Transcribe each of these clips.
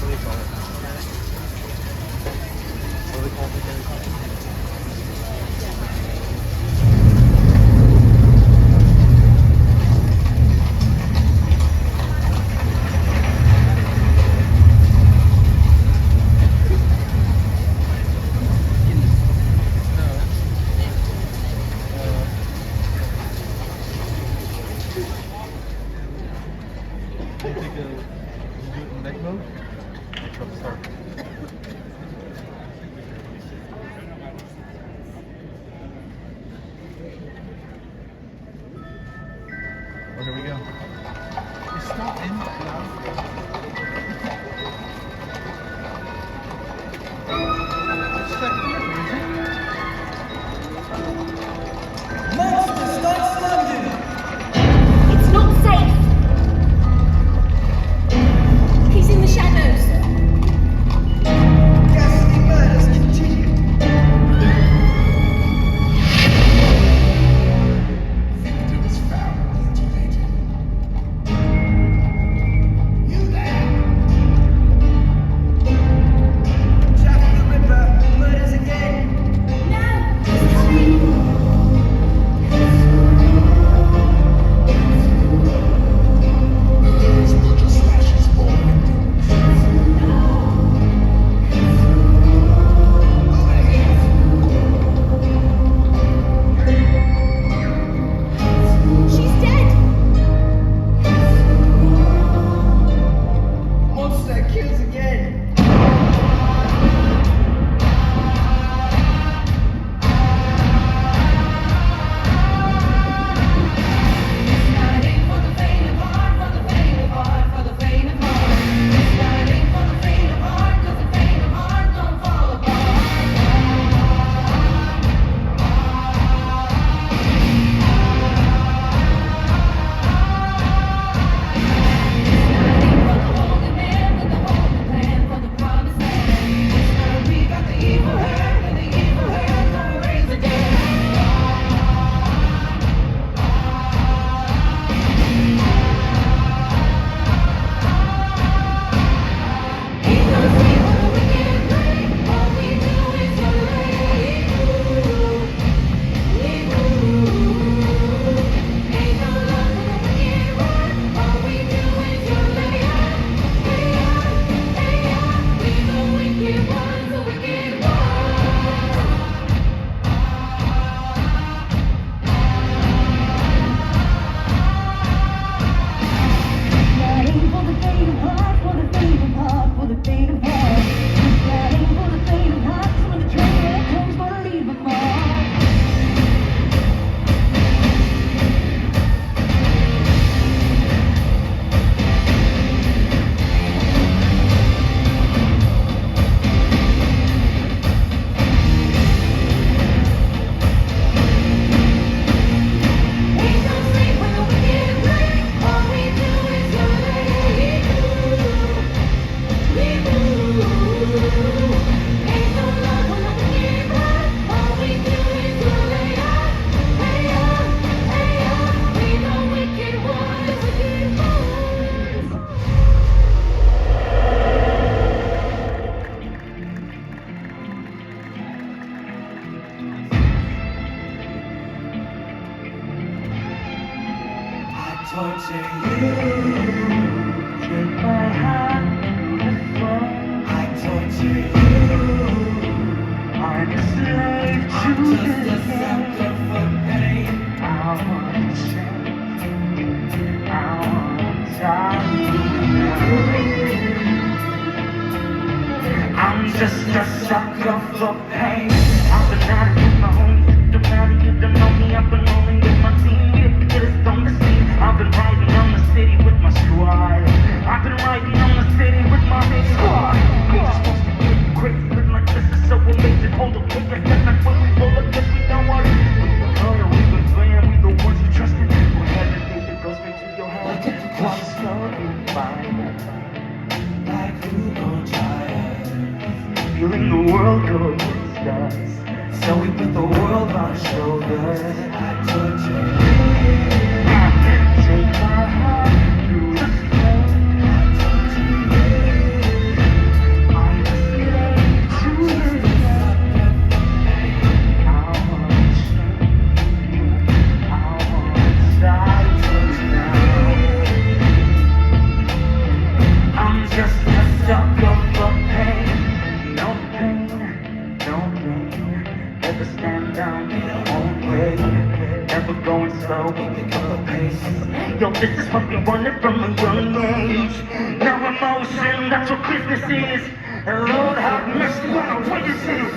Here we go. It's not in Monster starts London! It's not safe! He's in the shadows. Ghastly murders continue. Victims found mutilated. You there? Jack the Ripper murders again. No, he's coming! Roger slashes all victims. Over here. She's dead! Monster kills again. Torture you, take my hand before I torture you. I'm a slave to just a sucker for pain. I want change. I want time. I'm just a sucker for pain. I've been at it with my own victim. Now you don't know me. I've been rolling with my team. You get us on the scene. I've been riding on the city with my squad. I've been riding on the city with my big squad. We're supposed to get crazy, but like this is so amazing. Hold up, take a step back when we roll up, guess we don't worry. We've been loyal, we've been playing, we the ones you trusted. When hesitation goes straight to your head, one story fine. Like who gon' try us? Feeling the world go against us. So we put the world on our shoulders. I torture you. Take my heart through the storm. I torture you. witnesses. And Lord have mercy on our witnesses.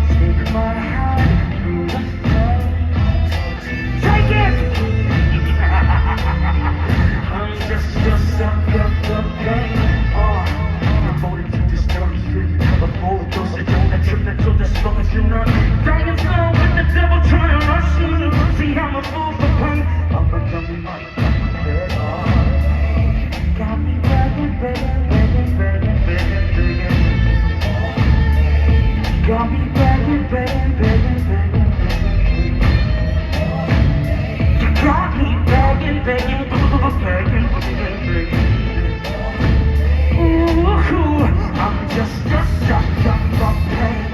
Take my hand through the pain. Take it! I'm just a sucker for pain. Devoted to destruction. A full dosage on that trip until dysfunction. Dying slow with the devil trying to rush me. See, I'm a fool for pain. I'm becoming my head on. Got me begging, begging, begging, begging, begging, begging. Got me begging, begging, begging, begging, begging. You got me begging, begging, begging, begging, begging. Ooh, I'm just a sucker for pain.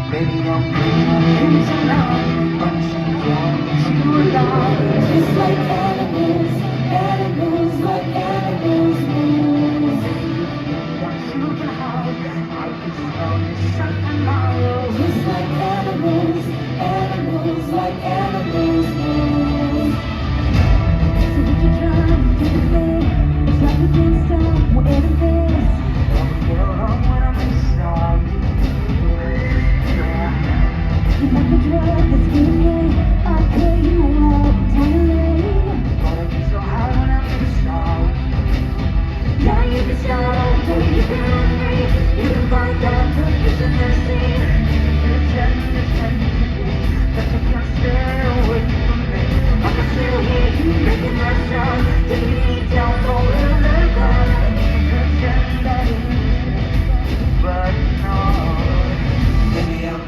Baby, I'm breathing tonight. I'm trying to alive. Just like animals, animals, like animals move. You can hide. I can smell you 7 miles. Just like animals, animals, like animals move. So we can try to do the thing. It's like we can't stop, we're enemies. Girl, when I'm inside you. You like the drug that's getting me. I pay you out entirely. But I get so high when I'm inside you. Yeah, you can stop, but you can run free. You can find that purpose in the scene. You're telling me that you can't stay away from me. I can still hear you making that sound. Taking me down for a little ground. Pretend that it is, but no. Baby, I'm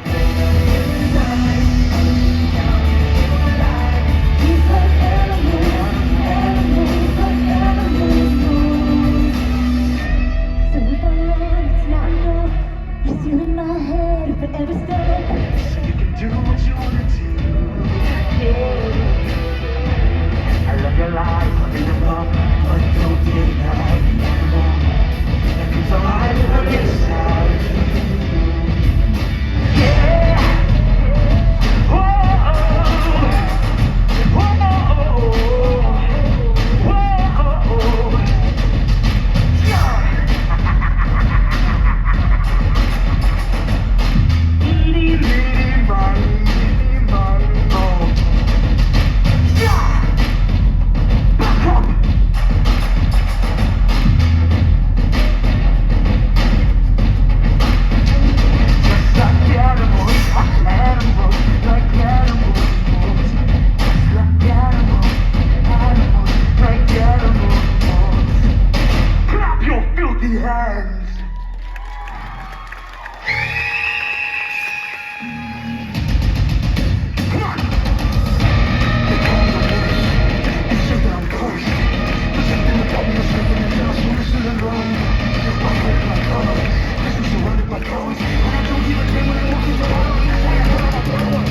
Just like animals, animals, like animals move. So if I run, it's not enough. You're still in my head if it ever stops. so you can do what you wanna do. Yeah. I love your lies, I think I'm wrong, but don't deny it anymore. Like it's alive on the inside. Yeah. Whoa. Clap your filthy hands! Come on! They call me the worst. They say that I'm cursed. There's something about me that's making it down, so listen alone. I break my color. This is surrounded by cowards. And I don't even care when I'm walking around. That's why I put on my power.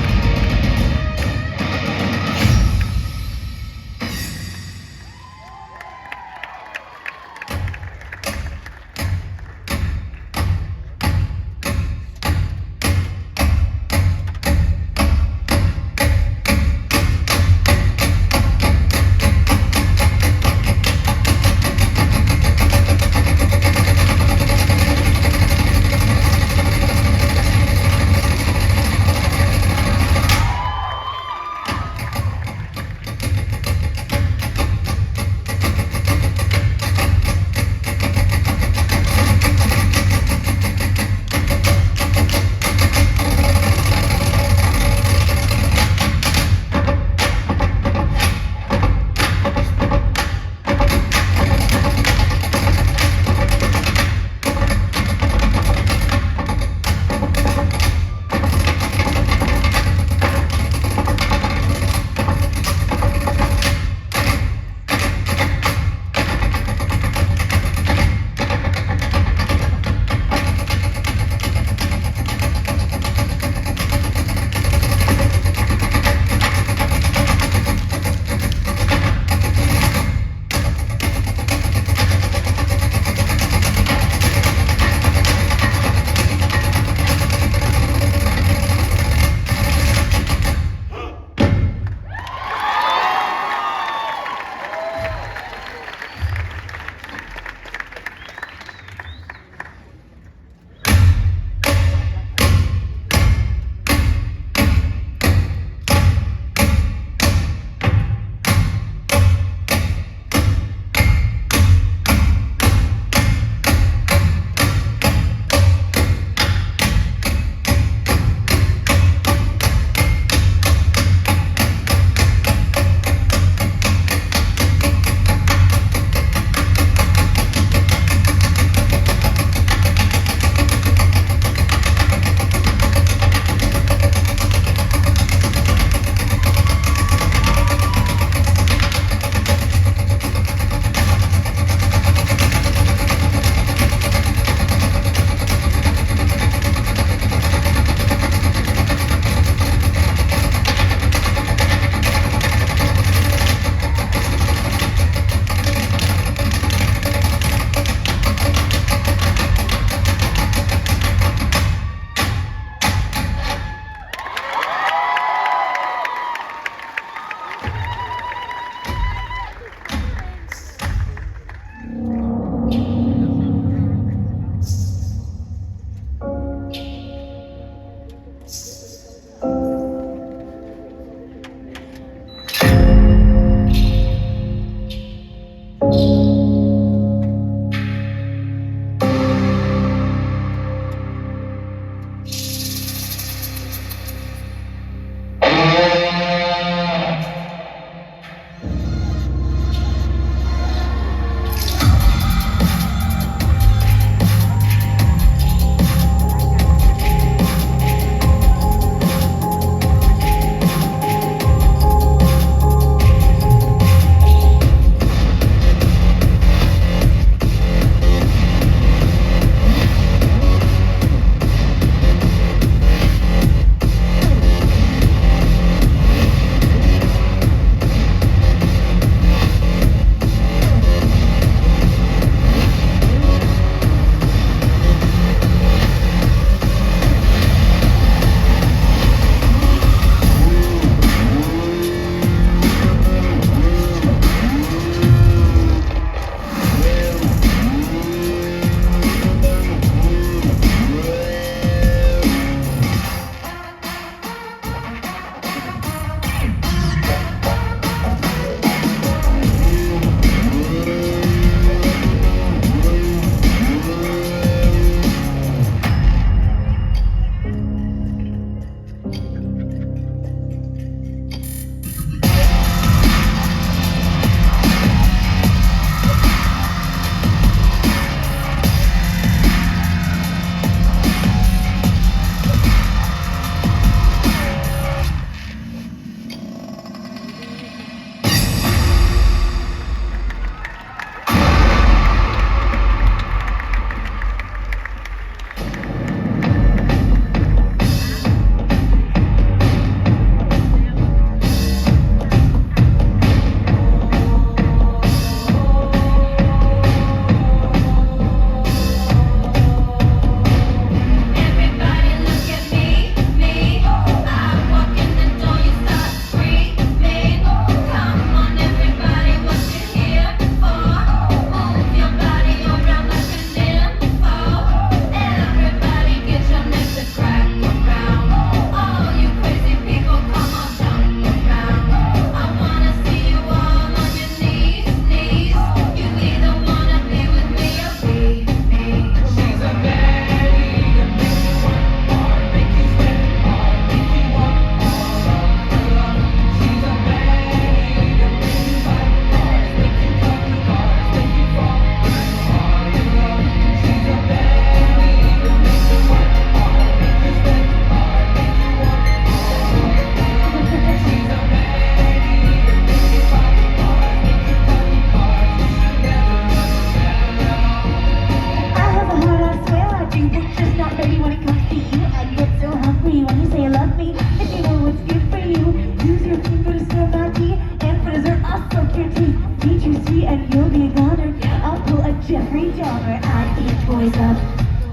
you were just not ready when it comes to you. I get so hungry when you say you love me. If you know what's good for you, use your finger to stir my tea. And for dessert, I'll suck your teeth. Teach you sweet and you'll be a goner. I'll pull a Jeffrey Dahmer. I eat boys up,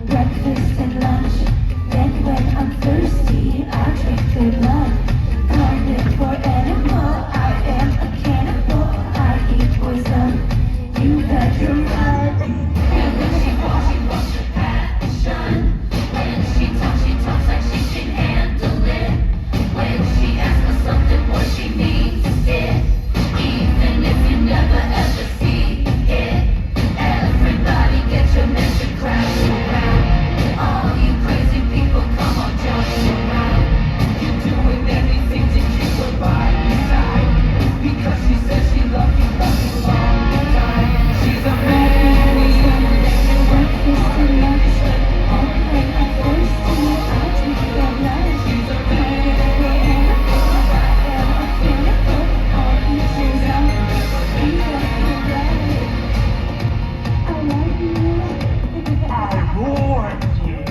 breakfast and lunch. Then when I'm thirsty, I drink good blood. Carnivore animal, I am a cannibal. I eat boys up, you better run. And when she walks with passion. When she talks like she can handle it. When she asks for something, boy, she means it. Even if you never ever see it. Everybody get your mission crash around. All you crazy people, come on, join around. You're doing anything to keep her by your side. Because she says she loves you long time. She's a man. Breakfast and lunch. And when I'm thirsty, I drink good blood. She's a Carnivore animal, I am a cannibal. I'll eat boys up, you better run. I love you. I warned you.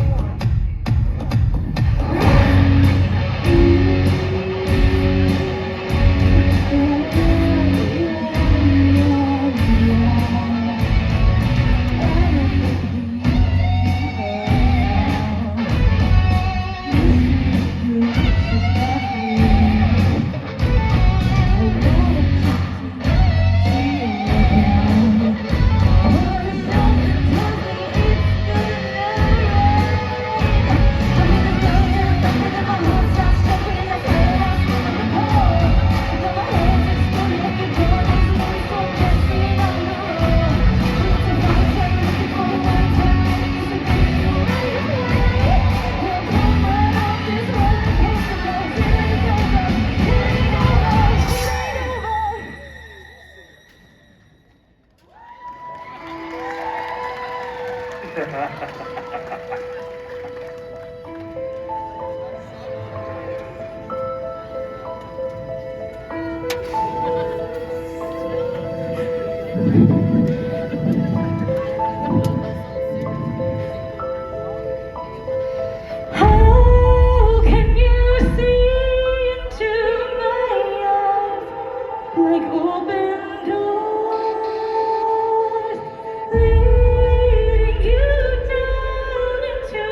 How can you see into my eyes like open doors, leading you down into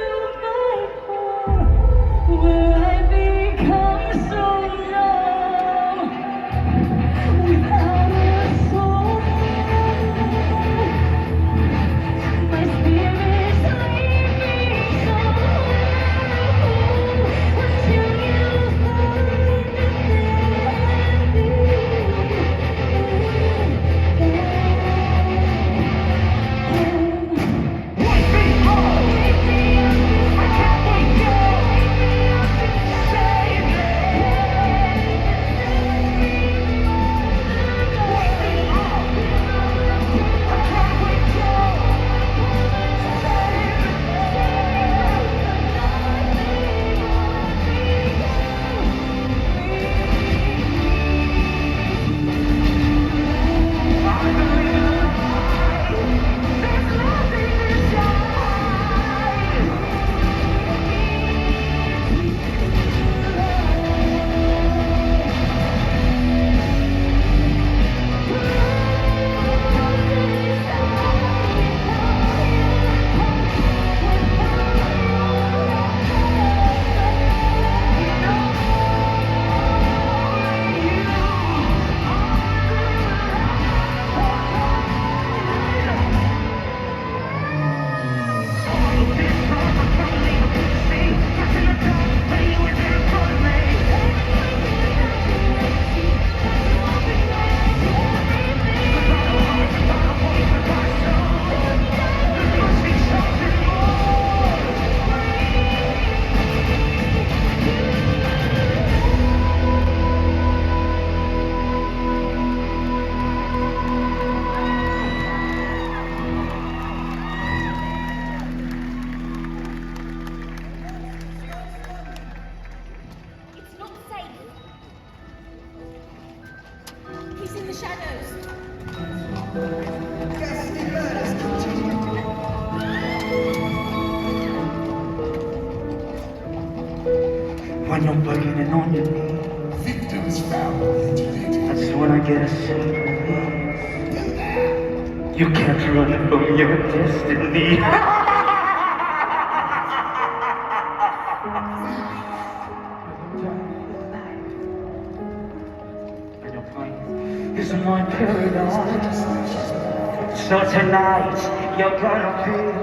when you're begging on your knees. Victims found mutilated. That's when I get a sense of relief. You can't run from your destiny. And your mind is my paradise. So tonight you're gonna feel